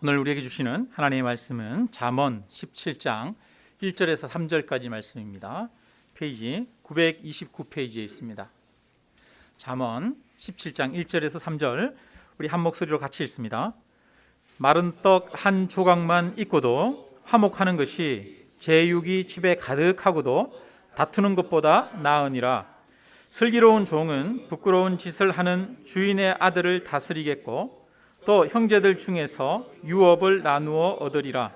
오늘 우리에게 주시는 하나님의 말씀은 잠언 17장 1절에서 3절까지 말씀입니다. 페이지 929페이지에 있습니다. 잠언 17장 1절에서 3절 우리 한 목소리로 같이 읽습니다. 마른 떡 한 조각만 있고도 화목하는 것이 제육이 집에 가득하고도 다투는 것보다 나으니라. 슬기로운 종은 부끄러운 짓을 하는 주인의 아들을 다스리겠고 또 형제들 중에서 유업을 나누어 얻으리라.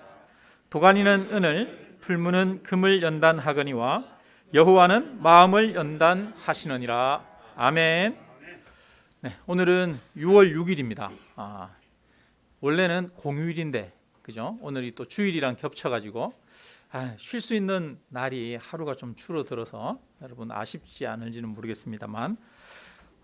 도가니는 은을, 풀무는 금을 연단하거니와 여호와는 마음을 연단하시느니라. 아멘. 네, 오늘은 6월 6일입니다. 원래는 공휴일인데, 그죠? 오늘이 또 주일이랑 겹쳐가지고 쉴 수 있는 날이 하루가 좀 줄어들어서 여러분 아쉽지 않을지는 모르겠습니다만,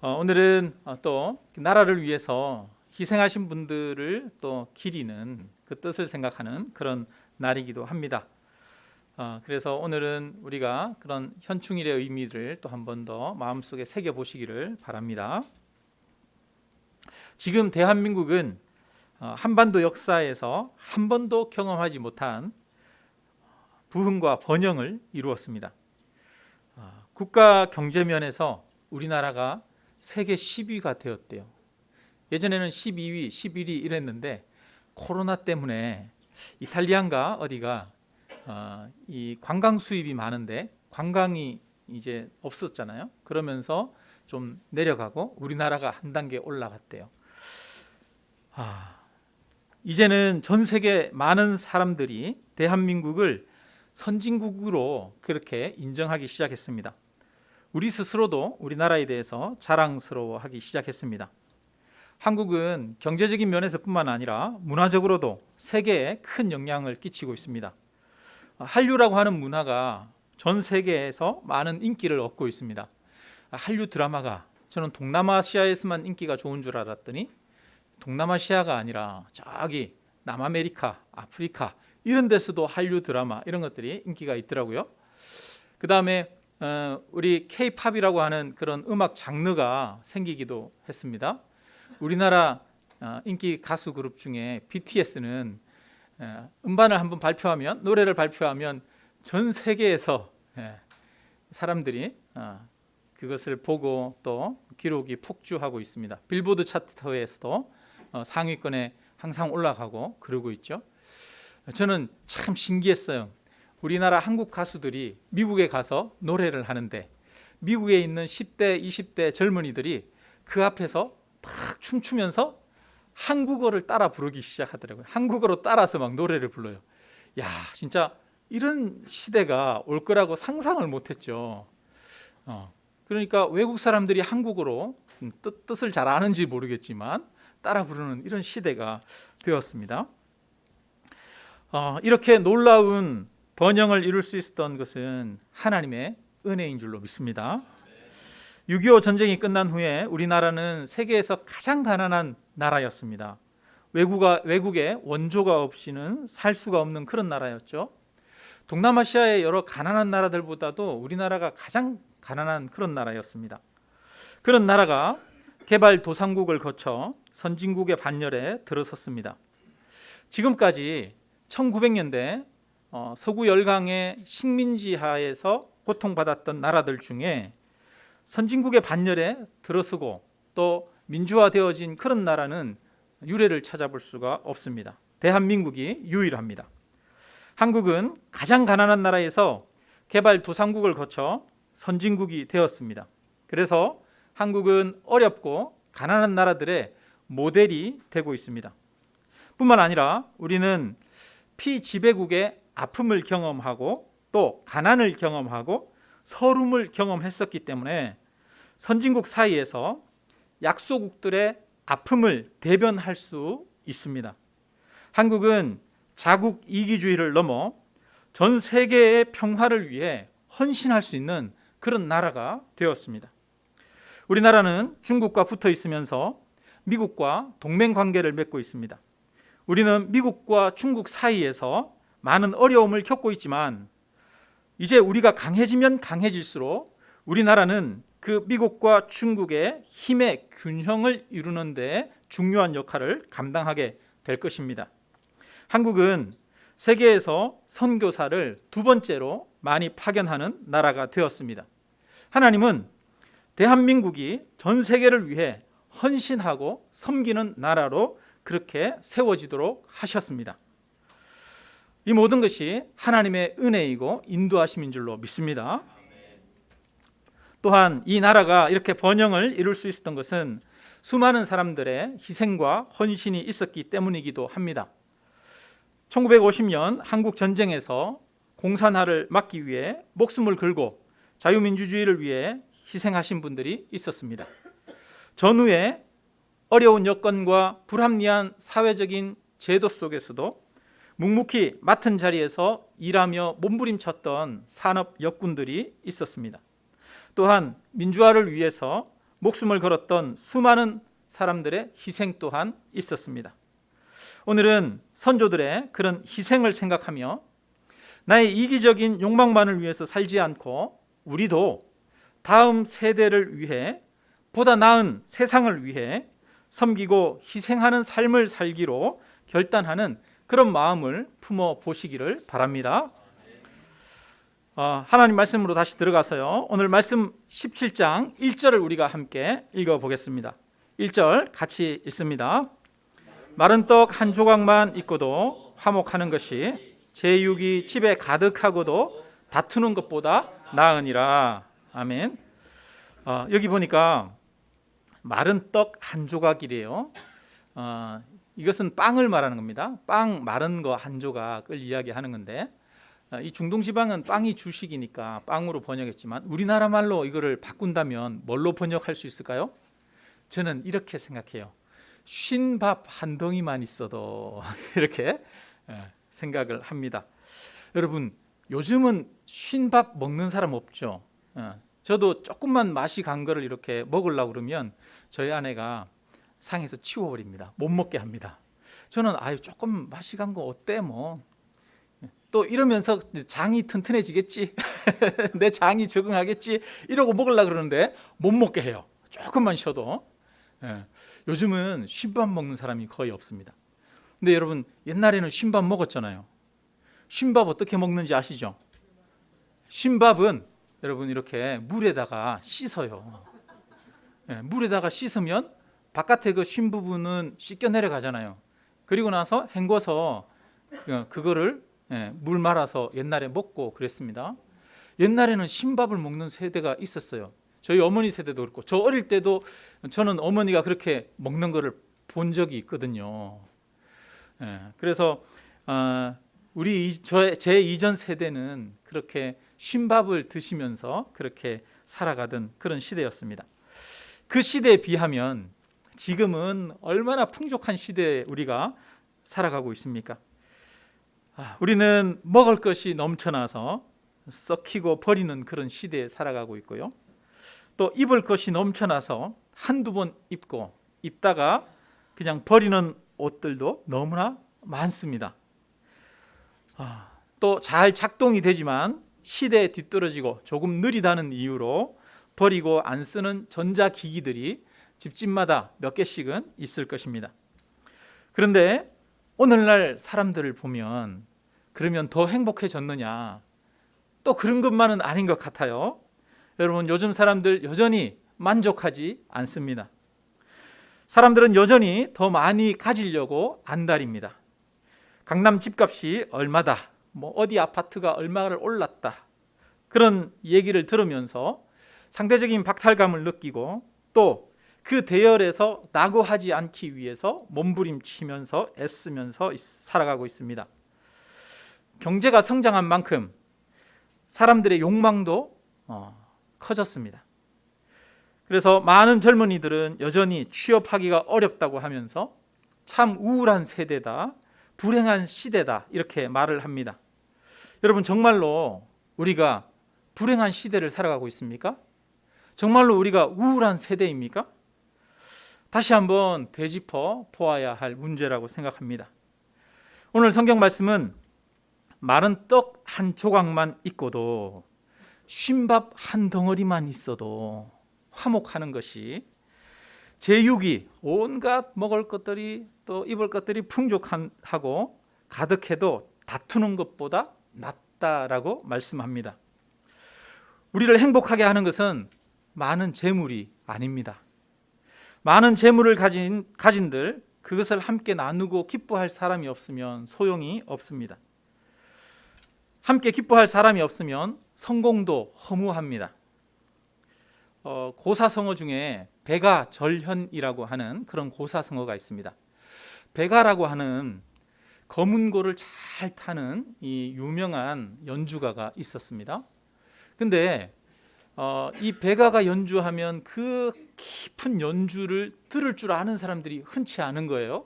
오늘은 또 나라를 위해서 희생하신 분들을 또 기리는 그 뜻을 생각하는 그런 날이기도 합니다. 그래서 오늘은 우리가 그런 현충일의 의미를 또 한 번 더 마음속에 새겨보시기를 바랍니다. 지금 대한민국은 한반도 역사에서 한 번도 경험하지 못한 부흥과 번영을 이루었습니다. 국가 경제면에서 우리나라가 세계 10위가 되었대요. 예전에는 12위, 11위 이랬는데 코로나 때문에 이탈리아인가 어디가 이 관광 수입이 많은데 관광이 이제 없었잖아요. 그러면서 좀 내려가고 우리나라가 한 단계 올라갔대요. 이제는 전 세계 많은 사람들이 대한민국을 선진국으로 그렇게 인정하기 시작했습니다. 우리 스스로도 우리나라에 대해서 자랑스러워하기 시작했습니다. 한국은 경제적인 면에서뿐만 아니라 문화적으로도 세계에 큰 영향을 끼치고 있습니다. 한류라고 하는 문화가 전 세계에서 많은 인기를 얻고 있습니다. 한류 드라마가 저는 동남아시아에서만 인기가 좋은 줄 알았더니 동남아시아가 아니라 저기 남아메리카, 아프리카 이런 데서도 한류 드라마 이런 것들이 인기가 있더라고요. 그 다음에 우리 K-팝이라고 하는 그런 음악 장르가 생기기도 했습니다. 우리나라 인기 가수 그룹 중에 BTS는 음반을 한번 발표하면, 노래를 발표하면 전 세계에서 사람들이 그것을 보고 또 기록이 폭주하고 있습니다. 빌보드 차트에서도 상위권에 항상 올라가고 그러고 있죠. 저는 참 신기했어요. 우리나라 한국 가수들이 미국에 가서 노래를 하는데 미국에 있는 10대, 20대 젊은이들이 그 앞에서 막 춤추면서 한국어를 따라 부르기 시작하더라고요. 한국어로 따라서 막 노래를 불러요. 야, 진짜 이런 시대가 올 거라고 상상을 못했죠. 그러니까 외국 사람들이 한국어로 뜻을 잘 아는지 모르겠지만 따라 부르는 이런 시대가 되었습니다. 이렇게 놀라운 번영을 이룰 수 있었던 것은 하나님의 은혜인 줄로 믿습니다. 6.25 전쟁이 끝난 후에 우리나라는 세계에서 가장 가난한 나라였습니다. 외국에 원조가 없이는 살 수가 없는 그런 나라였죠. 동남아시아의 여러 가난한 나라들보다도 우리나라가 가장 가난한 그런 나라였습니다. 그런 나라가 개발도상국을 거쳐 선진국의 반열에 들어섰습니다. 지금까지 1900년대 서구 열강의 식민지 하에서 고통받았던 나라들 중에 선진국의 반열에 들어서고 또 민주화되어진 그런 나라는 유례를 찾아볼 수가 없습니다. 대한민국이 유일합니다. 한국은 가장 가난한 나라에서 개발도상국을 거쳐 선진국이 되었습니다. 그래서 한국은 어렵고 가난한 나라들의 모델이 되고 있습니다. 뿐만 아니라 우리는 피지배국의 아픔을 경험하고 또 가난을 경험하고 서름을 경험했었기 때문에 선진국 사이에서 약소국들의 아픔을 대변할 수 있습니다. 한국은 자국 이기주의를 넘어 전 세계의 평화를 위해 헌신할 수 있는 그런 나라가 되었습니다. 우리나라는 중국과 붙어 있으면서 미국과 동맹 관계를 맺고 있습니다. 우리는 미국과 중국 사이에서 많은 어려움을 겪고 있지만 이제 우리가 강해지면 강해질수록 우리나라는 그 미국과 중국의 힘의 균형을 이루는 데 중요한 역할을 감당하게 될 것입니다. 한국은 세계에서 선교사를 두 번째로 많이 파견하는 나라가 되었습니다. 하나님은 대한민국이 전 세계를 위해 헌신하고 섬기는 나라로 그렇게 세워지도록 하셨습니다. 이 모든 것이 하나님의 은혜이고 인도하심인 줄로 믿습니다. 또한 이 나라가 이렇게 번영을 이룰 수 있었던 것은 수많은 사람들의 희생과 헌신이 있었기 때문이기도 합니다. 1950년 한국 전쟁에서 공산화를 막기 위해 목숨을 걸고 자유민주주의를 위해 희생하신 분들이 있었습니다. 전후에 어려운 여건과 불합리한 사회적인 제도 속에서도 묵묵히 맡은 자리에서 일하며 몸부림쳤던 산업 역군들이 있었습니다. 또한 민주화를 위해서 목숨을 걸었던 수많은 사람들의 희생 또한 있었습니다. 오늘은 선조들의 그런 희생을 생각하며 나의 이기적인 욕망만을 위해서 살지 않고 우리도 다음 세대를 위해 보다 나은 세상을 위해 섬기고 희생하는 삶을 살기로 결단하는 그런 마음을 품어 보시기를 바랍니다. 하나님 말씀으로 다시 들어가서요. 오늘 말씀 17장 1절을 우리가 함께 읽어보겠습니다. 1절 같이 읽습니다. 마른 떡 한 조각만 있고도 화목하는 것이 제육이 집에 가득하고도 다투는 것보다 나으니라. 아멘. 여기 보니까 마른 떡 한 조각이래요. 이것은 빵을 말하는 겁니다. 빵 마른 거 한 조각을 이야기하는 건데, 이 중동 지방은 빵이 주식이니까 빵으로 번역했지만 우리나라 말로 이거를 바꾼다면 뭘로 번역할 수 있을까요? 저는 이렇게 생각해요. 쉰밥 한 덩이만 있어도 이렇게 생각을 합니다. 여러분, 요즘은 쉰밥 먹는 사람 없죠? 저도 조금만 맛이 간 거를 이렇게 먹으려고 그러면 저희 아내가 상에서 치워버립니다. 못 먹게 합니다. 저는 조금 맛이 간 거 어때 뭐. 또 이러면서 장이 튼튼해지겠지. 내 장이 적응하겠지. 이러고 먹으려고 그러는데 못 먹게 해요. 조금만 쉬어도. 요즘은 쉰밥 먹는 사람이 거의 없습니다. 근데 여러분, 옛날에는 쉰밥 먹었잖아요. 쉰밥 어떻게 먹는지 아시죠? 쉰밥은 여러분 이렇게 물에다가 씻어요. 물에다가 씻으면 바깥에 그 쉰 부분은 씻겨 내려가잖아요. 그리고 나서 헹궈서 그거를 물 말아서 옛날에 먹고 그랬습니다. 옛날에는 쉰밥을 먹는 세대가 있었어요. 저희 어머니 세대도 그렇고, 저 어릴 때도 저는 어머니가 그렇게 먹는 거를 본 적이 있거든요. 그래서 제 이전 세대는 그렇게 쉰밥을 드시면서 그렇게 살아가던 그런 시대였습니다. 그 시대에 비하면 지금은 얼마나 풍족한 시대에 우리가 살아가고 있습니까? 우리는 먹을 것이 넘쳐나서 썩히고 버리는 그런 시대에 살아가고 있고요. 또 입을 것이 넘쳐나서 한두 번 입다가 그냥 버리는 옷들도 너무나 많습니다. 또 잘 작동이 되지만 시대에 뒤떨어지고 조금 느리다는 이유로 버리고 안 쓰는 전자기기들이 집집마다 몇 개씩은 있을 것입니다. 그런데 오늘날 사람들을 보면 그러면 더 행복해졌느냐? 또 그런 것만은 아닌 것 같아요. 여러분, 요즘 사람들 여전히 만족하지 않습니다. 사람들은 여전히 더 많이 가지려고 안달입니다. 강남 집값이 얼마다, 어디 아파트가 얼마를 올랐다, 그런 얘기를 들으면서 상대적인 박탈감을 느끼고 또 그 대열에서 낙오하지 않기 위해서 몸부림치면서 애쓰면서 살아가고 있습니다. 경제가 성장한 만큼 사람들의 욕망도 커졌습니다. 그래서 많은 젊은이들은 여전히 취업하기가 어렵다고 하면서 참 우울한 세대다, 불행한 시대다, 이렇게 말을 합니다. 여러분, 정말로 우리가 불행한 시대를 살아가고 있습니까? 정말로 우리가 우울한 세대입니까? 다시 한번 되짚어 보아야 할 문제라고 생각합니다. 오늘 성경 말씀은 마른 떡 한 조각만 있고도 쉰밥 한 덩어리만 있어도 화목하는 것이, 제육이 온갖 먹을 것들이 또 입을 것들이 풍족하고 가득해도 다투는 것보다 낫다라고 말씀합니다. 우리를 행복하게 하는 것은 많은 재물이 아닙니다. 많은 재물을 가진들 그것을 함께 나누고 기뻐할 사람이 없으면 소용이 없습니다. 함께 기뻐할 사람이 없으면 성공도 허무합니다. 고사성어 중에 백아절현이라고 하는 그런 고사성어가 있습니다. 백아라고 하는 검은 고를 잘 타는 이 유명한 연주가가 있었습니다. 근데 이 백아가 연주하면 그 깊은 연주를 들을 줄 아는 사람들이 흔치 않은 거예요.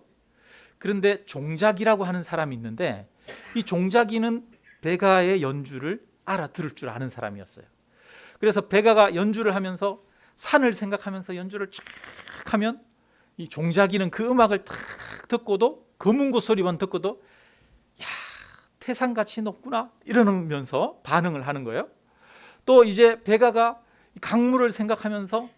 그런데 종자기라고 하는 사람이 있는데 이 종자기는 백아의 연주를 알아들을 줄 아는 사람이었어요. 그래서 백아가 연주를 하면서 산을 생각하면서 연주를 쫙 하면 이 종자기는 그 음악을 탁 듣고도 검은고 소리만 듣고도 야, 태산같이 높구나 이러면서 반응을 하는 거예요. 또 이제 백아가 강물을 생각하면서 막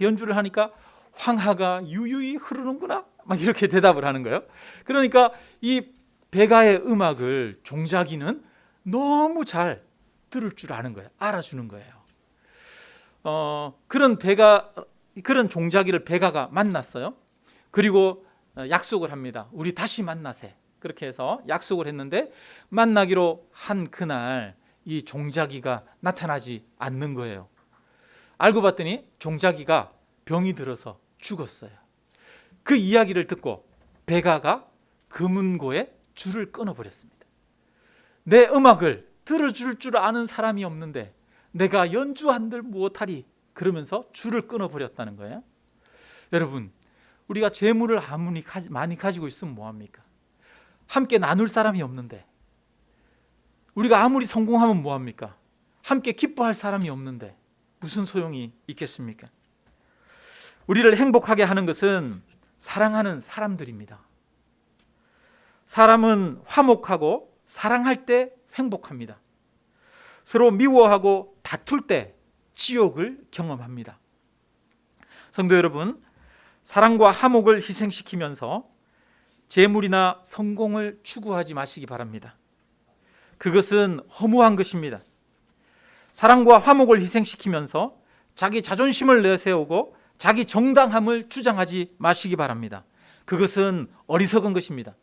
연주를 하니까 황하가 유유히 흐르는구나 막 이렇게 대답을 하는 거예요. 그러니까 이 백아의 음악을 종자기는 너무 잘 들을 줄 아는 거예요. 알아주는 거예요. 그런 종자기를 백아가 만났어요. 그리고 약속을 합니다. 우리 다시 만나세. 그렇게 해서 약속을 했는데 만나기로 한 그날 이 종자기가 나타나지 않는 거예요. 알고 봤더니 종자기가 병이 들어서 죽었어요. 그 이야기를 듣고 백아가 금은고에 줄을 끊어버렸습니다. 내 음악을 들어줄 줄 아는 사람이 없는데 내가 연주한들 무엇하리 그러면서 줄을 끊어버렸다는 거예요. 여러분, 우리가 재물을 아무리 많이 가지고 있으면 뭐합니까? 함께 나눌 사람이 없는데, 우리가 아무리 성공하면 뭐합니까? 함께 기뻐할 사람이 없는데 무슨 소용이 있겠습니까? 우리를 행복하게 하는 것은 사랑하는 사람들입니다. 사람은 화목하고 사랑할 때 행복합니다. 서로 미워하고 다툴 때 지옥을 경험합니다. 성도 여러분, 사랑과 화목을 희생시키면서 재물이나 성공을 추구하지 마시기 바랍니다. 그것은 허무한 것입니다. 사랑과 화목을 희생시키면서 자기 자존심을 내세우고 자기 정당함을 주장하지 마시기 바랍니다. 그것은 어리석은 것입니다.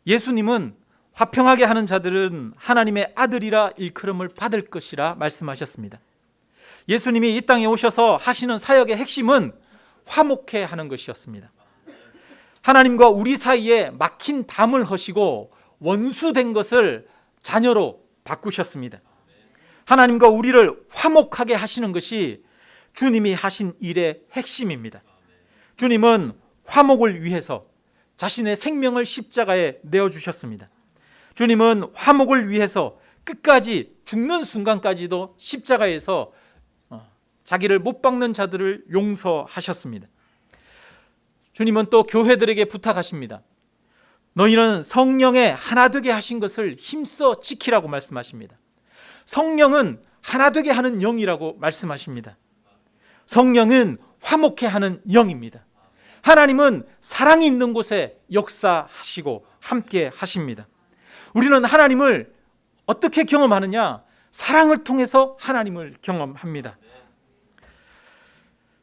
예수님은 화평하게 하는 자들은 하나님의 아들이라 일컬음을 받을 것이라 말씀하셨습니다. 예수님이 이 땅에 오셔서 하시는 사역의 핵심은 화목해 하는 것이었습니다. 하나님과 우리 사이에 막힌 담을 허시고 원수된 것을 자녀로 바꾸셨습니다. 하나님과 우리를 화목하게 하시는 것이 주님이 하신 일의 핵심입니다. 주님은 화목을 위해서 자신의 생명을 십자가에 내어주셨습니다. 주님은 화목을 위해서 끝까지 죽는 순간까지도 십자가에서 자기를 못 박는 자들을 용서하셨습니다. 주님은 또 교회들에게 부탁하십니다. 너희는 성령에 하나 되게 하신 것을 힘써 지키라고 말씀하십니다. 성령은 하나 되게 하는 영이라고 말씀하십니다. 성령은 화목해 하는 영입니다. 하나님은 사랑이 있는 곳에 역사하시고 함께 하십니다. 우리는 하나님을 어떻게 경험하느냐? 사랑을 통해서 하나님을 경험합니다.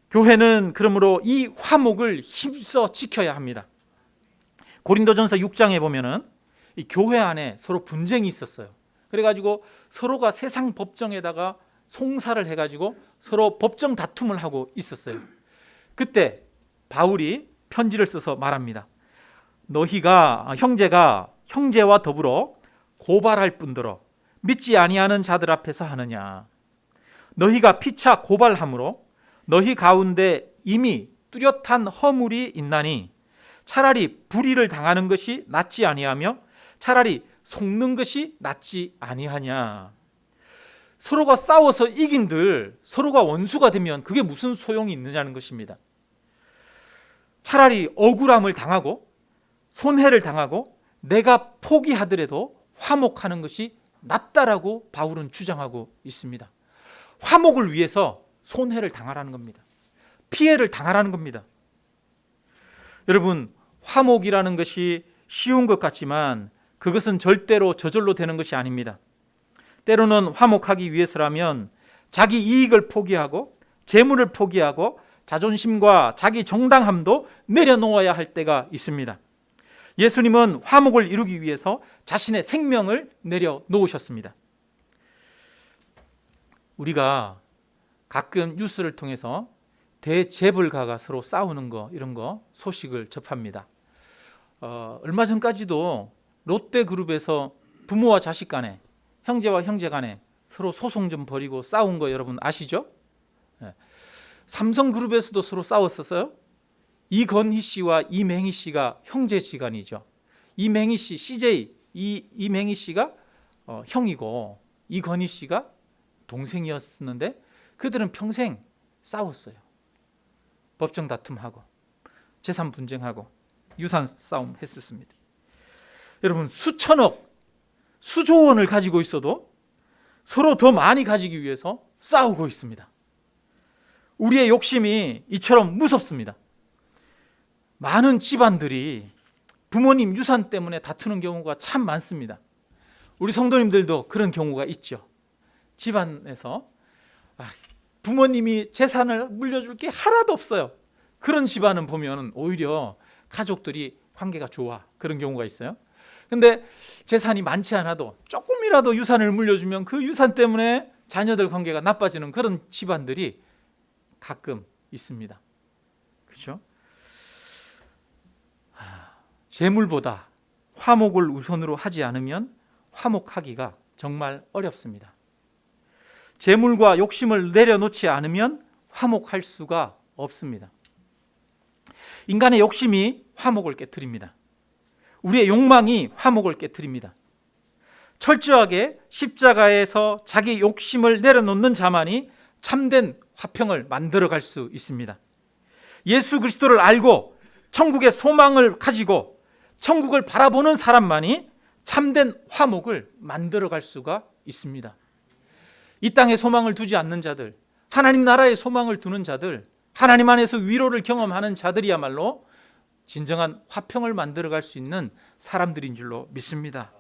교회는 그러므로 이 화목을 힘써 지켜야 합니다. 고린도전서 6장에 보면은 이 교회 안에 서로 분쟁이 있었어요. 그래가지고 서로가 세상 법정에다가 송사를 해가지고 서로 법정 다툼을 하고 있었어요. 그때 바울이 편지를 써서 말합니다. 너희가 형제가 형제와 더불어 고발할 뿐더러 믿지 아니하는 자들 앞에서 하느냐. 너희가 피차 고발함으로 너희 가운데 이미 뚜렷한 허물이 있나니 차라리 불의를 당하는 것이 낫지 아니하며 차라리 속는 것이 낫지 아니하냐. 서로가 싸워서 이긴들 서로가 원수가 되면 그게 무슨 소용이 있느냐는 것입니다. 차라리 억울함을 당하고 손해를 당하고 내가 포기하더라도 화목하는 것이 낫다라고 바울은 주장하고 있습니다. 화목을 위해서 손해를 당하라는 겁니다. 피해를 당하라는 겁니다. 여러분, 화목이라는 것이 쉬운 것 같지만 그것은 절대로 저절로 되는 것이 아닙니다. 때로는 화목하기 위해서라면 자기 이익을 포기하고 재물을 포기하고 자존심과 자기 정당함도 내려놓아야 할 때가 있습니다. 예수님은 화목을 이루기 위해서 자신의 생명을 내려놓으셨습니다. 우리가 가끔 뉴스를 통해서 대재벌가가 서로 싸우는 거, 이런 거 소식을 접합니다. 얼마 전까지도 롯데그룹에서 부모와 자식 간에, 형제와 형제 간에 서로 소송 좀 벌이고 싸운 거 여러분 아시죠? 삼성그룹에서도 서로 싸웠었어요. 이건희 씨와 이맹희 씨가 형제지간이죠. 이맹희 씨, CJ 이맹희 씨가 형이고 이건희 씨가 동생이었는데 그들은 평생 싸웠어요. 법정 다툼하고 재산 분쟁하고 유산 싸움 했었습니다. 여러분, 수천억, 수조 원을 가지고 있어도 서로 더 많이 가지기 위해서 싸우고 있습니다. 우리의 욕심이 이처럼 무섭습니다. 많은 집안들이 부모님 유산 때문에 다투는 경우가 참 많습니다. 우리 성도님들도 그런 경우가 있죠. 집안에서 부모님이 재산을 물려줄 게 하나도 없어요. 그런 집안은 보면 오히려 가족들이 관계가 좋아. 그런 경우가 있어요. 근데 재산이 많지 않아도 조금이라도 유산을 물려주면 그 유산 때문에 자녀들 관계가 나빠지는 그런 집안들이 가끔 있습니다. 그렇죠? 재물보다 화목을 우선으로 하지 않으면 화목하기가 정말 어렵습니다. 재물과 욕심을 내려놓지 않으면 화목할 수가 없습니다. 인간의 욕심이 화목을 깨트립니다. 우리의 욕망이 화목을 깨트립니다. 철저하게 십자가에서 자기 욕심을 내려놓는 자만이 참된 화평을 만들어갈 수 있습니다. 예수 그리스도를 알고 천국의 소망을 가지고 천국을 바라보는 사람만이 참된 화목을 만들어갈 수가 있습니다. 이 땅에 소망을 두지 않는 자들, 하나님 나라에 소망을 두는 자들, 하나님 안에서 위로를 경험하는 자들이야말로 진정한 화평을 만들어갈 수 있는 사람들인 줄로 믿습니다.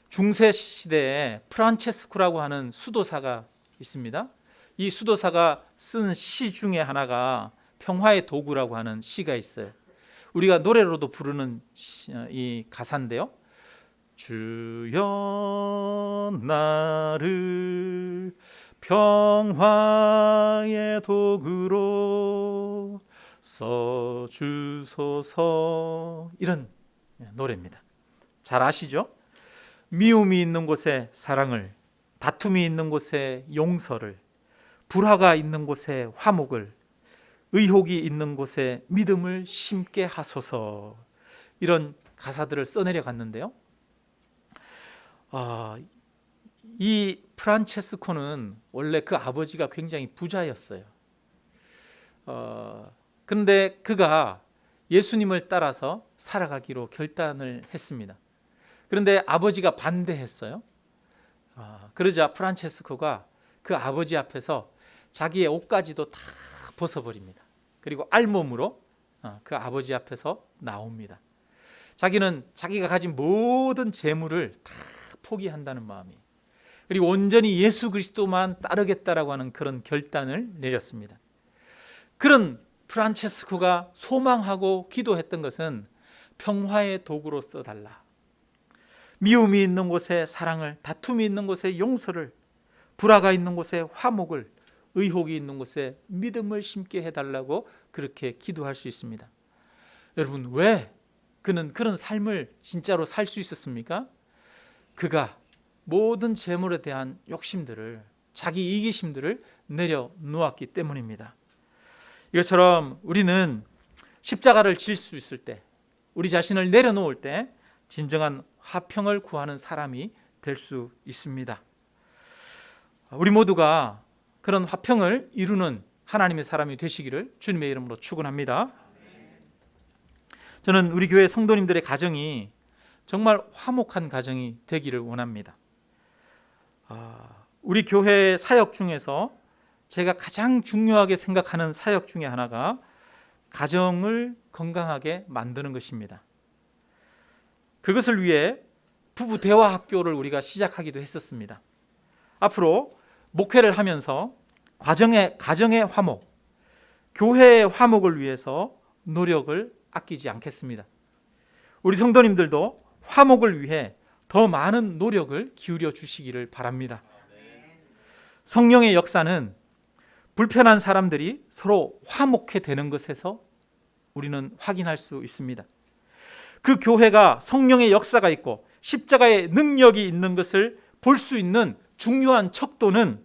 중세 시대에 프란체스코라고 하는 수도사가 있습니다. 이 수도사가 쓴 시 중에 하나가 평화의 도구라고 하는 시가 있어요. 우리가 노래로도 부르는 이 가사인데요. 주여 나를 평화의 도구로 써주소서, 이런 노래입니다. 잘 아시죠? 미움이 있는 곳에 사랑을, 다툼이 있는 곳에 용서를, 불화가 있는 곳에 화목을, 의혹이 있는 곳에 믿음을 심게 하소서, 이런 가사들을 써내려 갔는데요. 이 프란체스코는 원래 그 아버지가 굉장히 부자였어요. 그런데 그가 예수님을 따라서 살아가기로 결단을 했습니다. 그런데 아버지가 반대했어요. 그러자 프란체스코가 그 아버지 앞에서 자기의 옷까지도 다 벗어버립니다. 그리고 알몸으로 그 아버지 앞에서 나옵니다. 자기는 자기가 가진 모든 재물을 다 포기한다는 마음이, 그리고 온전히 예수 그리스도만 따르겠다라고 하는 그런 결단을 내렸습니다. 그런 프란체스코가 소망하고 기도했던 것은 평화의 도구로 써달라. 미움이 있는 곳에 사랑을, 다툼이 있는 곳에 용서를, 불화가 있는 곳에 화목을, 의혹이 있는 곳에 믿음을 심게 해달라고 그렇게 기도할 수 있습니다. 여러분, 왜 그는 그런 삶을 진짜로 살 수 있었습니까? 그가 모든 재물에 대한 욕심들을, 자기 이기심들을 내려놓았기 때문입니다. 이것처럼 우리는 십자가를 질 수 있을 때, 우리 자신을 내려놓을 때 진정한 화평을 구하는 사람이 될 수 있습니다. 우리 모두가 그런 화평을 이루는 하나님의 사람이 되시기를 주님의 이름으로 축원합니다. 저는 우리 교회 성도님들의 가정이 정말 화목한 가정이 되기를 원합니다. 우리 교회 사역 중에서 제가 가장 중요하게 생각하는 사역 중에 하나가 가정을 건강하게 만드는 것입니다. 그것을 위해 부부 대화 학교를 우리가 시작하기도 했었습니다. 앞으로 목회를 하면서 가정의 화목, 교회의 화목을 위해서 노력을 아끼지 않겠습니다. 우리 성도님들도 화목을 위해 더 많은 노력을 기울여 주시기를 바랍니다. 성령의 역사는 불편한 사람들이 서로 화목해 되는 것에서 우리는 확인할 수 있습니다. 그 교회가 성령의 역사가 있고 십자가의 능력이 있는 것을 볼 수 있는 중요한 척도는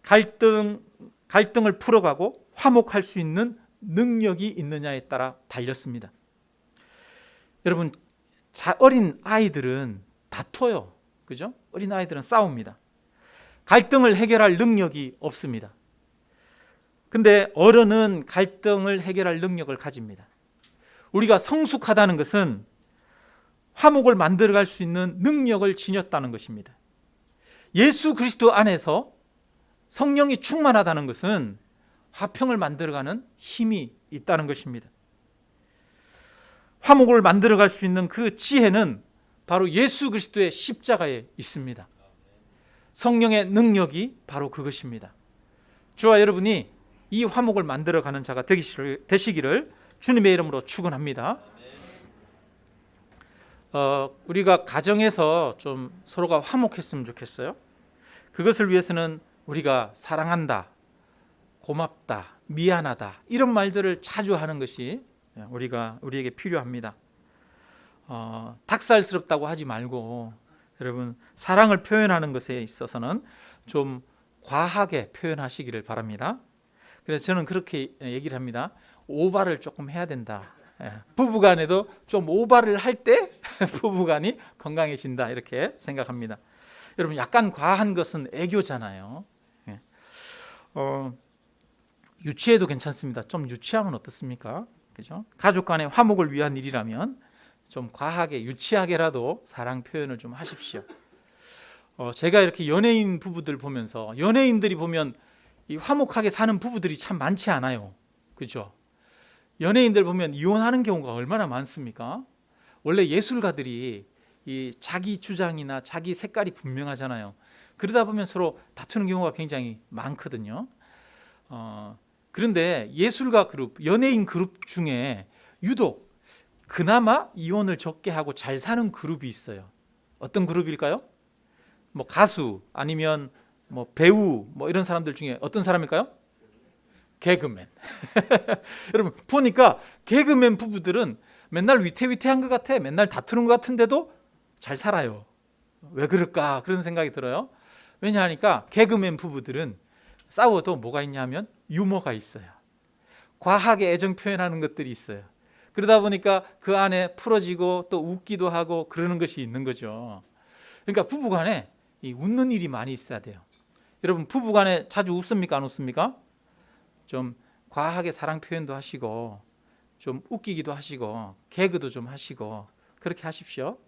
갈등을 풀어가고 화목할 수 있는 능력이 있느냐에 따라 달렸습니다. 여러분, 어린 아이들은 다퉈요. 그죠? 어린 아이들은 싸웁니다. 갈등을 해결할 능력이 없습니다. 근데 어른은 갈등을 해결할 능력을 가집니다. 우리가 성숙하다는 것은 화목을 만들어갈 수 있는 능력을 지녔다는 것입니다. 예수 그리스도 안에서 성령이 충만하다는 것은 화평을 만들어가는 힘이 있다는 것입니다. 화목을 만들어갈 수 있는 그 지혜는 바로 예수 그리스도의 십자가에 있습니다. 성령의 능력이 바로 그것입니다. 저와 여러분이 이 화목을 만들어가는 자가 되시기를 주님의 이름으로 축원합니다. 우리가 가정에서 좀 서로가 화목했으면 좋겠어요. 그것을 위해서는 우리가 사랑한다, 고맙다, 미안하다 이런 말들을 자주 하는 것이 우리에게 필요합니다. 닭살스럽다고 하지 말고 여러분 사랑을 표현하는 것에 있어서는 좀 과하게 표현하시기를 바랍니다. 그래서 저는 그렇게 얘기를 합니다. 오바를 조금 해야 된다. 부부간에도 좀 오바를 할 때 부부간이 건강해진다 이렇게 생각합니다. 여러분 약간 과한 것은 애교잖아요. 유치해도 괜찮습니다. 좀 유치하면 어떻습니까? 그죠? 가족 간의 화목을 위한 일이라면 좀 과하게 유치하게라도 사랑 표현을 좀 하십시오. 제가 이렇게 연예인 부부들 보면서 연예인들이 보면 이 화목하게 사는 부부들이 참 많지 않아요. 그죠? 연예인들 보면 이혼하는 경우가 얼마나 많습니까? 원래 예술가들이 이 자기 주장이나 자기 색깔이 분명하잖아요. 그러다 보면 서로 다투는 경우가 굉장히 많거든요. 그런데 예술가 그룹, 연예인 그룹 중에 유독 그나마 이혼을 적게 하고 잘 사는 그룹이 있어요. 어떤 그룹일까요? 뭐 가수 아니면 뭐 배우 뭐 이런 사람들 중에 어떤 사람일까요? 개그맨. 여러분 보니까 개그맨 부부들은 맨날 위태위태한 것 같아. 맨날 다투는 것 같은데도 잘 살아요. 왜 그럴까? 그런 생각이 들어요. 왜냐하니까 개그맨 부부들은 싸워도 뭐가 있냐면 유머가 있어요. 과하게 애정 표현하는 것들이 있어요. 그러다 보니까 그 안에 풀어지고 또 웃기도 하고 그러는 것이 있는 거죠. 그러니까 부부간에 이 웃는 일이 많이 있어야 돼요. 여러분 부부간에 자주 웃습니까? 안 웃습니까? 좀 과하게 사랑 표현도 하시고 좀 웃기기도 하시고 개그도 좀 하시고 그렇게 하십시오.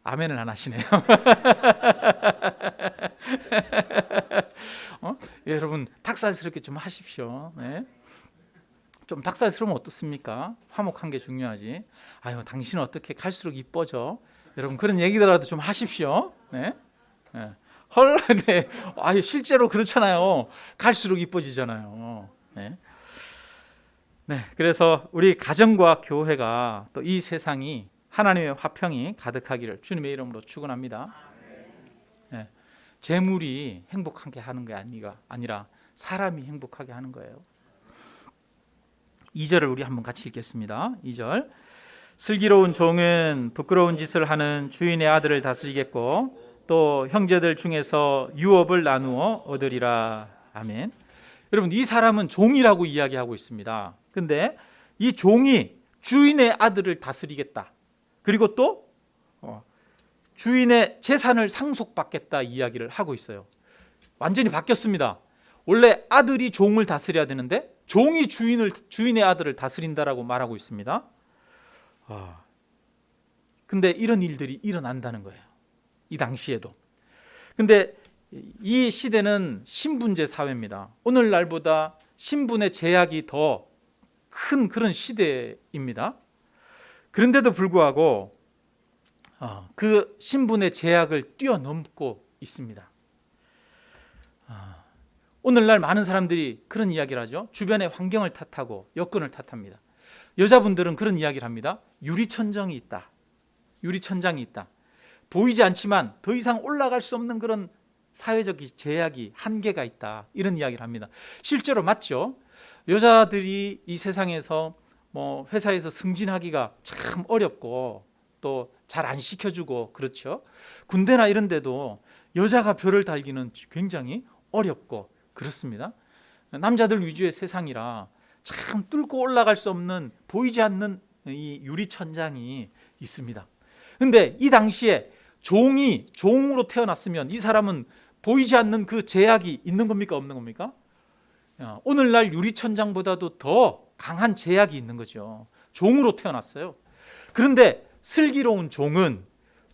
아멘을 안 하시네요. 여러분 닭살스럽게 좀 하십시오. 네. 좀 닭살스러우면 어떻습니까? 화목한 게 중요하지. 아유 당신은 어떻게 갈수록 이뻐져. 여러분 그런 얘기더라도 좀 하십시오. 네. 네. 헐, 네. 아유 실제로 그렇잖아요. 갈수록 이뻐지잖아요. 네. 네. 그래서 우리 가정과 교회가 또 이 세상이 하나님의 화평이 가득하기를 주님의 이름으로 축원합니다. 네. 재물이 행복하게 하는 게 아니라 사람이 행복하게 하는 거예요. 2절을 우리 한번 같이 읽겠습니다. 2절. 슬기로운 종은 부끄러운 짓을 하는 주인의 아들을 다스리겠고 또 형제들 중에서 유업을 나누어 얻으리라. 아멘. 여러분 이 사람은 종이라고 이야기하고 있습니다. 근데 이 종이 주인의 아들을 다스리겠다. 그리고 또 주인의 재산을 상속받겠다 이야기를 하고 있어요. 완전히 바뀌었습니다. 원래 아들이 종을 다스려야 되는데 종이 주인의 아들을 다스린다라고 말하고 있습니다. 근데 이런 일들이 일어난다는 거예요. 이 당시에도. 근데 이 시대는 신분제 사회입니다. 오늘날보다 신분의 제약이 더 큰 그런 시대입니다. 그런데도 불구하고 그 신분의 제약을 뛰어넘고 있습니다. 오늘날 많은 사람들이 그런 이야기를 하죠. 주변의 환경을 탓하고 여건을 탓합니다. 여자분들은 그런 이야기를 합니다. 유리천정이 있다. 유리천장이 있다. 보이지 않지만 더 이상 올라갈 수 없는 그런 사회적 제약이, 한계가 있다. 이런 이야기를 합니다. 실제로 맞죠. 여자들이 이 세상에서 회사에서 승진하기가 참 어렵고 또 잘 안 시켜주고 그렇죠. 군대나 이런 데도 여자가 별을 달기는 굉장히 어렵고 그렇습니다. 남자들 위주의 세상이라 참 뚫고 올라갈 수 없는, 보이지 않는 이 유리천장이 있습니다. 근데 이 당시에 종으로 태어났으면 이 사람은 보이지 않는 그 제약이 있는 겁니까, 없는 겁니까? 오늘날 유리천장보다도 더 강한 제약이 있는 거죠. 종으로 태어났어요. 그런데 슬기로운 종은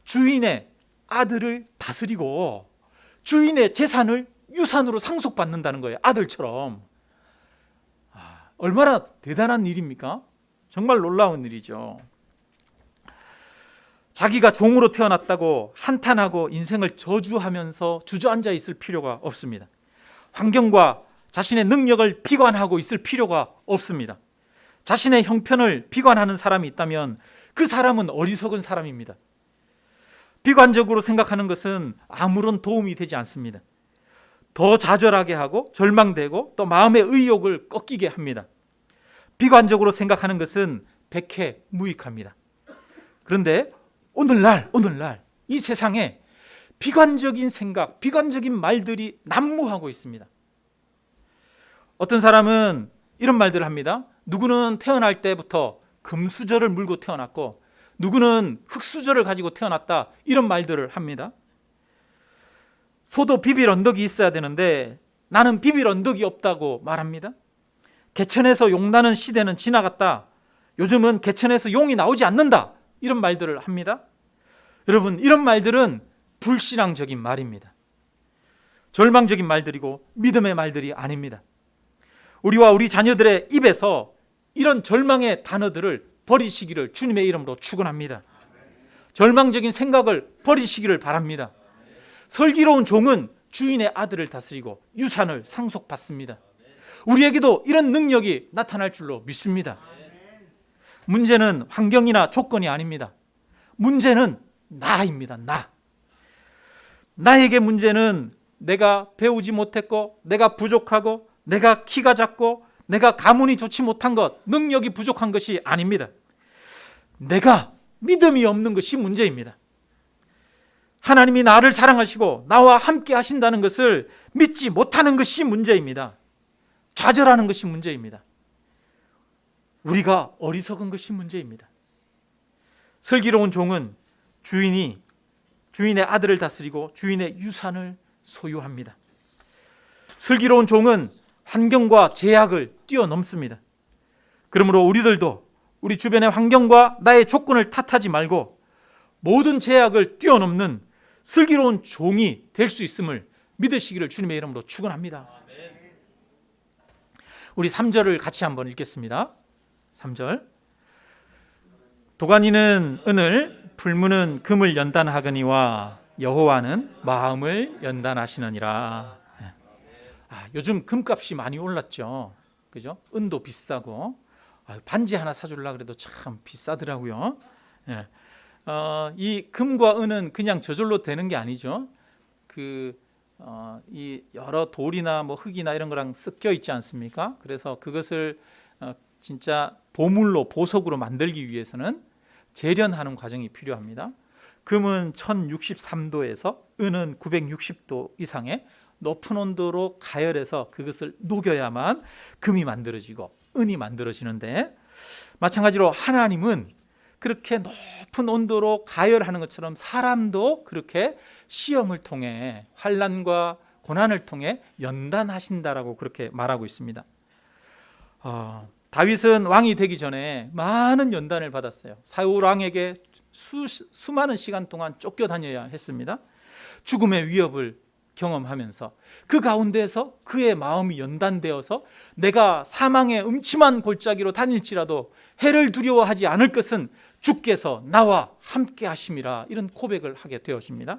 주인의 아들을 다스리고 주인의 재산을 유산으로 상속받는다는 거예요. 아들처럼. 얼마나 대단한 일입니까? 정말 놀라운 일이죠. 자기가 종으로 태어났다고 한탄하고 인생을 저주하면서 주저앉아 있을 필요가 없습니다. 환경과 자신의 능력을 비관하고 있을 필요가 없습니다. 자신의 형편을 비관하는 사람이 있다면 그 사람은 어리석은 사람입니다. 비관적으로 생각하는 것은 아무런 도움이 되지 않습니다. 더 좌절하게 하고 절망되고 또 마음의 의욕을 꺾이게 합니다. 비관적으로 생각하는 것은 백해무익합니다. 그런데 오늘날 이 세상에 비관적인 생각, 비관적인 말들이 난무하고 있습니다. 어떤 사람은 이런 말들을 합니다. 누구는 태어날 때부터 금수저를 물고 태어났고 누구는 흙수저를 가지고 태어났다, 이런 말들을 합니다. 소도 비빌 언덕이 있어야 되는데 나는 비빌 언덕이 없다고 말합니다. 개천에서 용 나는 시대는 지나갔다. 요즘은 개천에서 용이 나오지 않는다. 이런 말들을 합니다. 여러분, 이런 말들은 불신앙적인 말입니다. 절망적인 말들이고 믿음의 말들이 아닙니다. 우리와 우리 자녀들의 입에서 이런 절망의 단어들을 버리시기를 주님의 이름으로 축원합니다. 절망적인 생각을 버리시기를 바랍니다. 슬기로운 종은 주인의 아들을 다스리고 유산을 상속받습니다. 우리에게도 이런 능력이 나타날 줄로 믿습니다. 문제는 환경이나 조건이 아닙니다. 문제는 나입니다. 나에게 문제는 내가 배우지 못했고, 내가 부족하고, 내가 키가 작고, 내가 가문이 좋지 못한 것, 능력이 부족한 것이 아닙니다. 내가 믿음이 없는 것이 문제입니다. 하나님이 나를 사랑하시고 나와 함께 하신다는 것을 믿지 못하는 것이 문제입니다. 좌절하는 것이 문제입니다. 우리가 어리석은 것이 문제입니다. 슬기로운 종은 주인의 아들을 다스리고 주인의 유산을 소유합니다. 슬기로운 종은 환경과 제약을 뛰어넘습니다. 그러므로 우리들도 우리 주변의 환경과 나의 조건을 탓하지 말고 모든 제약을 뛰어넘는 슬기로운 종이 될 수 있음을 믿으시기를 주님의 이름으로 축원합니다. 우리 3절을 같이 한번 읽겠습니다. 3절. 도가니는 은을, 풀무는 금을 연단하거니와 여호와는 마음을 연단하시느니라. 요즘 금값이 많이 올랐죠. 그죠? 은도 비싸고 반지 하나 사주려고 그래도 참 비싸더라고요. 이 금과 은은 그냥 저절로 되는 게 아니죠. 이 여러 돌이나 흙이나 이런 거랑 섞여 있지 않습니까? 그래서 그것을 진짜 보물로, 보석으로 만들기 위해서는 재련하는 과정이 필요합니다. 금은 1063도에서 은은 960도 이상의 높은 온도로 가열해서 그것을 녹여야만 금이 만들어지고 은이 만들어지는데, 마찬가지로 하나님은 그렇게 높은 온도로 가열하는 것처럼 사람도 그렇게 시험을 통해, 환난과 고난을 통해 연단하신다라고 그렇게 말하고 있습니다. 다윗은 왕이 되기 전에 많은 연단을 받았어요. 사울 왕에게 수많은 시간 동안 쫓겨다녀야 했습니다. 죽음의 위협을 경험하면서 그 가운데서 그의 마음이 연단되어서 내가 사망의 음침한 골짜기로 다닐지라도 해를 두려워하지 않을 것은 주께서 나와 함께 하심이라, 이런 고백을 하게 되었습니다.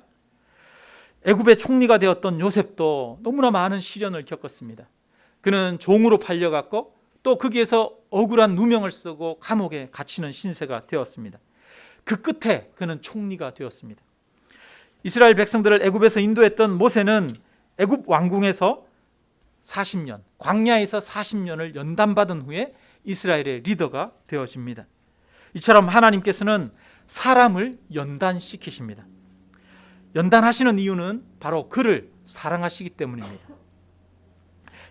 애굽의 총리가 되었던 요셉도 너무나 많은 시련을 겪었습니다. 그는 종으로 팔려갔고 또 거기에서 억울한 누명을 쓰고 감옥에 갇히는 신세가 되었습니다. 그 끝에 그는 총리가 되었습니다. 이스라엘 백성들을 애굽에서 인도했던 모세는 애굽 왕궁에서 40년, 광야에서 40년을 연단받은 후에 이스라엘의 리더가 되어집니다. 이처럼 하나님께서는 사람을 연단시키십니다. 연단하시는 이유는 바로 그를 사랑하시기 때문입니다.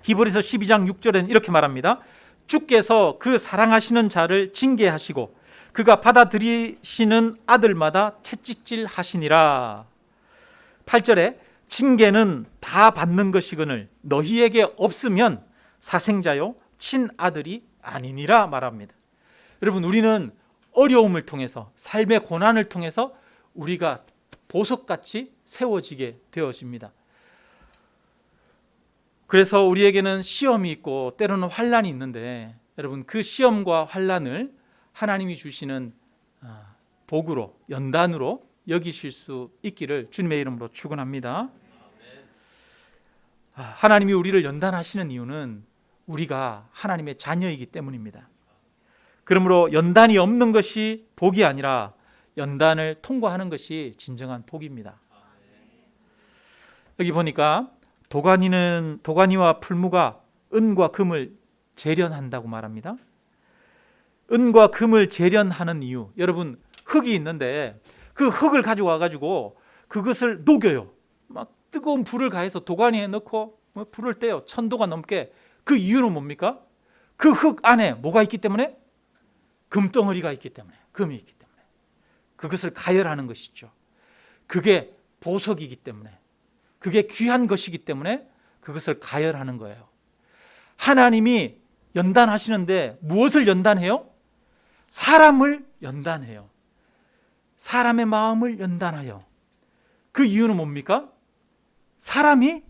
히브리서 12장 6절에는 이렇게 말합니다. 주께서 그 사랑하시는 자를 징계하시고 그가 받아들이시는 아들마다 채찍질 하시니라. 8절에 징계는 다 받는 것이거늘 너희에게 없으면 사생자요 친아들이 아니니라 말합니다. 여러분, 우리는 어려움을 통해서, 삶의 고난을 통해서 우리가 보석같이 세워지게 되어집니다. 그래서 우리에게는 시험이 있고 때로는 환난이 있는데, 여러분, 그 시험과 환난을 하나님이 주시는 복으로, 연단으로 여기실 수 있기를 주님의 이름으로 축원합니다. 하나님이 우리를 연단하시는 이유는 우리가 하나님의 자녀이기 때문입니다. 그러므로 연단이 없는 것이 복이 아니라 연단을 통과하는 것이 진정한 복입니다. 여기 보니까 도가니와 풀무가 은과 금을 재련한다고 말합니다. 은과 금을 재련하는 이유, 여러분, 흙이 있는데 그 흙을 가져와 가지고 그것을 녹여요. 막 뜨거운 불을 가해서 도가니에 넣고 불을 떼요. 1000도가 넘게. 그 이유는 뭡니까? 그 흙 안에 뭐가 있기 때문에? 금덩어리가 있기 때문에, 금이 있기 때문에 그것을 가열하는 것이죠. 그게 보석이기 때문에, 그게 귀한 것이기 때문에 그것을 가열하는 거예요. 하나님이 연단하시는데 무엇을 연단해요? 사람을 연단해요. 사람의 마음을 연단하여. 그 이유는 뭡니까? 사람이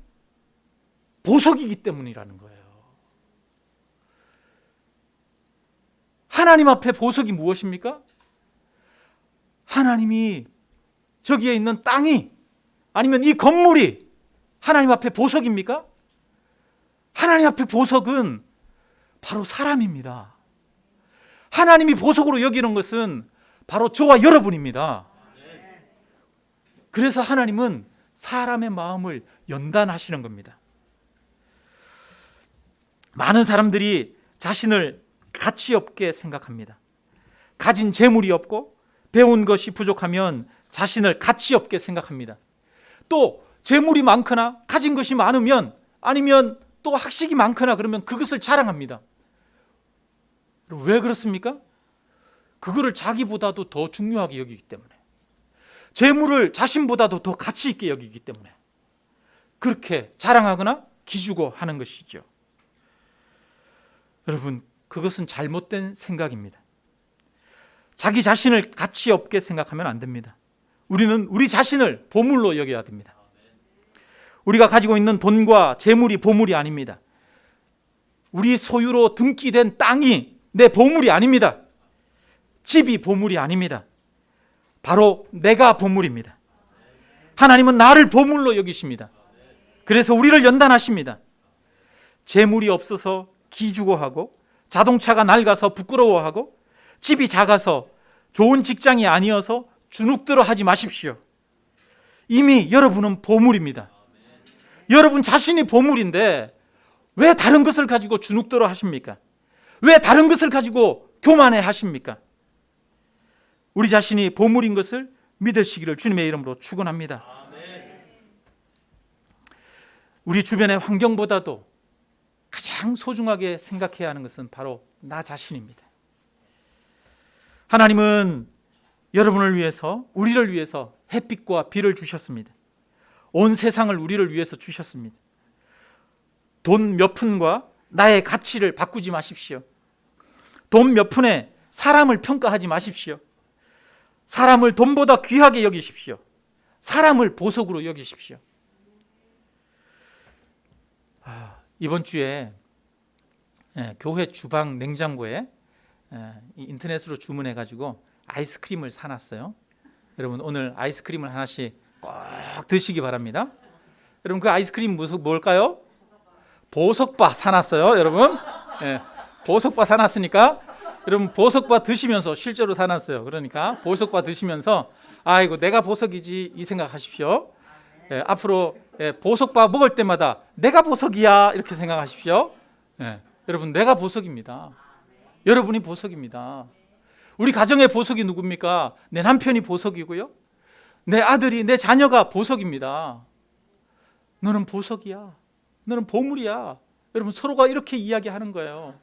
보석이기 때문이라는 거예요. 하나님 앞에 보석이 무엇입니까? 하나님이, 저기에 있는 땅이, 아니면 이 건물이 하나님 앞에 보석입니까? 하나님 앞에 보석은 바로 사람입니다. 하나님이 보석으로 여기는 것은 바로 저와 여러분입니다. 그래서 하나님은 사람의 마음을 연단하시는 겁니다. 많은 사람들이 자신을 가치 없게 생각합니다. 가진 재물이 없고 배운 것이 부족하면 자신을 가치 없게 생각합니다. 또 재물이 많거나 가진 것이 많으면, 아니면 또 학식이 많거나 그러면 그것을 자랑합니다. 왜 그렇습니까? 그거를 자기보다도 더 중요하게 여기기 때문에, 재물을 자신보다도 더 가치 있게 여기기 때문에 그렇게 자랑하거나 기주고 하는 것이죠. 여러분, 그것은 잘못된 생각입니다. 자기 자신을 가치 없게 생각하면 안 됩니다. 우리는 우리 자신을 보물로 여겨야 됩니다. 우리가 가지고 있는 돈과 재물이 보물이 아닙니다. 우리 소유로 등기된 땅이 내 보물이 아닙니다. 집이 보물이 아닙니다. 바로 내가 보물입니다. 하나님은 나를 보물로 여기십니다. 그래서 우리를 연단하십니다. 재물이 없어서 기죽어하고, 자동차가 낡아서 부끄러워하고, 집이 작아서, 좋은 직장이 아니어서 주눅들어 하지 마십시오. 이미 여러분은 보물입니다. 여러분 자신이 보물인데 왜 다른 것을 가지고 주눅들어 하십니까? 왜 다른 것을 가지고 교만해 하십니까? 우리 자신이 보물인 것을 믿으시기를 주님의 이름으로 축원합니다. 우리 주변의 환경보다도 가장 소중하게 생각해야 하는 것은 바로 나 자신입니다. 하나님은 여러분을 위해서, 우리를 위해서 햇빛과 비를 주셨습니다. 온 세상을 우리를 위해서 주셨습니다. 돈 몇 푼과 나의 가치를 바꾸지 마십시오. 돈 몇 푼에 사람을 평가하지 마십시오. 사람을 돈보다 귀하게 여기십시오. 사람을 보석으로 여기십시오. 이번 주에 교회 주방 냉장고에 인터넷으로 주문해가지고 아이스크림을 사놨어요. 여러분 오늘 아이스크림을 하나씩 꼭 드시기 바랍니다. 여러분 그 아이스크림 뭘까요? 보석바 사놨어요, 여러분. 예, 보석바 사놨으니까 여러분 보석바 드시면서 실제로 사놨어요. 그러니까 보석바 드시면서 아이고 내가 보석이지 이 생각하십시오. 예, 앞으로 보석바 먹을 때마다 내가 보석이야 이렇게 생각하십시오. 예, 여러분 내가 보석입니다. 여러분이 보석입니다. 우리 가정의 보석이 누굽니까? 내 남편이 보석이고요. 내 아들이, 내 자녀가 보석입니다. 너는 보석이야. 너는 보물이야. 여러분 서로가 이렇게 이야기하는 거예요.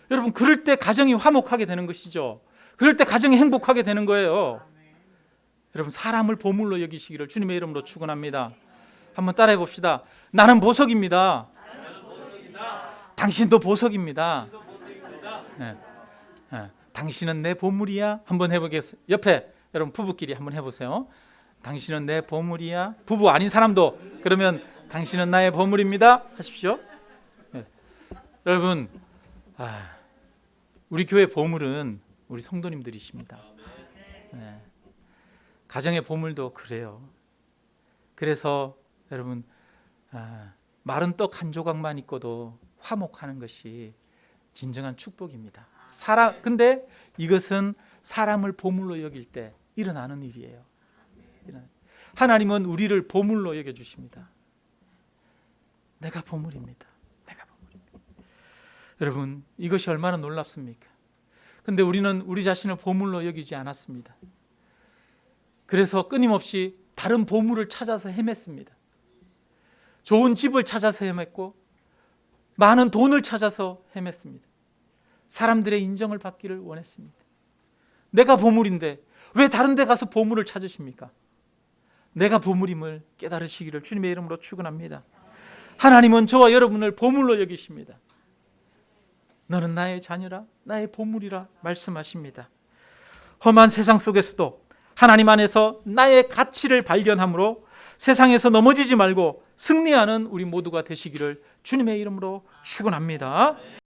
여러분 그럴 때 가정이 화목하게 되는 것이죠. 그럴 때 가정이 행복하게 되는 거예요. 여러분 사람을 보물로 여기시기를 주님의 이름으로 축원합니다. 한번 따라해 봅시다. 나는 보석입니다. 당신도 보석입니다. 네. 네. 당신은 내 보물이야. 한번 해보겠어요. 옆에 여러분 부부끼리 한번 해보세요. 당신은 내 보물이야. 부부 아닌 사람도 그러면 당신은 나의 보물입니다 하십시오. 네. 여러분 우리 교회 보물은 우리 성도님들이십니다. 네. 가정의 보물도 그래요. 그래서 여러분 마른 떡 한 조각만 있고도 화목하는 것이 진정한 축복입니다. 근데 이것은 사람을 보물로 여길 때 일어나는 일이에요. 하나님은 우리를 보물로 여겨주십니다. 내가 보물입니다. 내가 보물입니다. 여러분 이것이 얼마나 놀랍습니까? 근데 우리는 우리 자신을 보물로 여기지 않았습니다. 그래서 끊임없이 다른 보물을 찾아서 헤맸습니다. 좋은 집을 찾아서 헤맸고 많은 돈을 찾아서 헤맸습니다. 사람들의 인정을 받기를 원했습니다. 내가 보물인데 왜 다른 데 가서 보물을 찾으십니까? 내가 보물임을 깨달으시기를 주님의 이름으로 축원합니다. 하나님은 저와 여러분을 보물로 여기십니다. 너는 나의 자녀라, 나의 보물이라 말씀하십니다. 험한 세상 속에서도 하나님 안에서 나의 가치를 발견함으로 세상에서 넘어지지 말고 승리하는 우리 모두가 되시기를 주님의 이름으로 축원합니다.